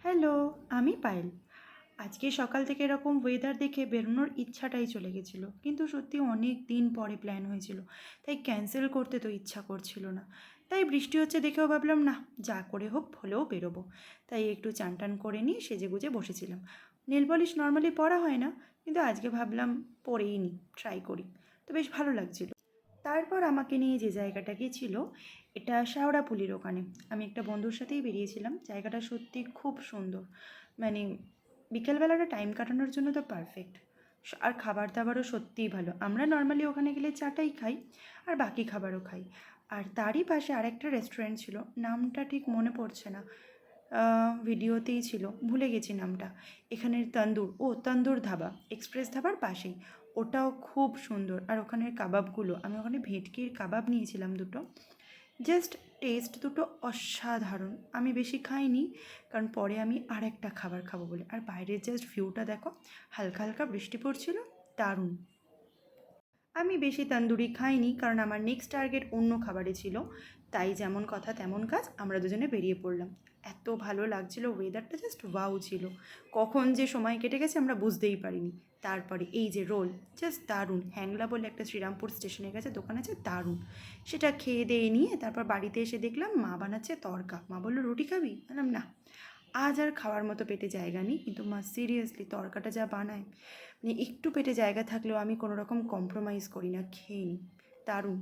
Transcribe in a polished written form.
Hello, আমি পায়েল। আজকে সকাল থেকে এরকম ওয়েদার দেখে বেরোনোর ইচ্ছাটাই চলে গেছিলো, কিন্তু সত্যি অনেক দিন পরে প্ল্যান হয়েছিল, তাই ক্যান্সেল করতে তো ইচ্ছা করছিল না। তাই বৃষ্টি হচ্ছে দেখেও ভাবলাম না, যা করে হোক হলেও বেরোবো। তাই একটু চান টান করে নিয়ে সেজেগুজে বসেছিলাম। নেল পলিশ নর্মালি পরা হয় না, কিন্তু আজকে ভাবলাম পরেই নিই, ট্রাই করি। তো বেশ ভালো লাগছিল। তারপর আমাকে নিয়ে যে জায়গাটা গিয়েছিল, এটা শেওড়াফুলির ওখানে। আমি একটা বন্ধুর সাথেই বেরিয়েছিলাম। জায়গাটা সত্যি খুব সুন্দর। মানে বিকেলবেলাটা টাইম কাটানোর জন্য তো পারফেক্ট। আর খাবার দাবারও সত্যিই ভালো। আমরা নর্মালি ওখানে গেলে চাটাই খাই, আর বাকি খাবারও খাই। আর তারই পাশে আরেকটা রেস্টুরেন্ট ছিল, নামটা ঠিক মনে পড়ছে না। ভিডিওতেই ছিল, ভুলে গেছি নামটা। এখানের তন্দুর ধাবা, এক্সপ্রেস ধাবার পাশেই। ওটাও খুব সুন্দর। আর ওখানের কাবাবগুলো, আমি ওখানে ভেটকির কাবাব নিয়েছিলাম দুটো। জাস্ট টেস্ট দুটো অসাধারণ। আমি বেশি খাইনি, কারণ পরে আমি আরেকটা খাবার খাবো বলে। আর বাইরের জাস্ট ভিউটা দেখো, হালকা হালকা বৃষ্টি পড়ছিল, দারুণ। আমি বেশি তন্দুরি খাইনি, কারণ আমার নেক্সট টার্গেট অন্য খাবারে ছিল। তাই যেমন কথা তেমন কাজ, আমরা দুজনে বেরিয়ে পড়লাম। এত ভালো লাগছিল, ওয়েদারটা জাস্ট ওয়াও ছিল। কখন যে সময় কেটে গেছে আমরা বুঝতেই পারিনি। তারপরে এই যে রোল, জাস্ট দারুণ। হ্যাংলা বলে একটা শ্রীরামপুর স্টেশনের কাছে দোকান আছে, দারুণ। সেটা খেয়ে দিয়ে নিয়ে তারপর বাড়িতে এসে দেখলাম মা বানাচ্ছে তড়কা। মা বললো রুটি খাবি? বললাম না, আজ আর খাওয়ার মতো পেটে জায়গা নেই। কিন্তু মা সিরিয়াসলি তড়কাটা যা বানায়, মানে একটু পেটে জায়গা থাকলেও আমি কোনো রকম কম্প্রোমাইজ করি না, খেয়ে নিই। দারুণ।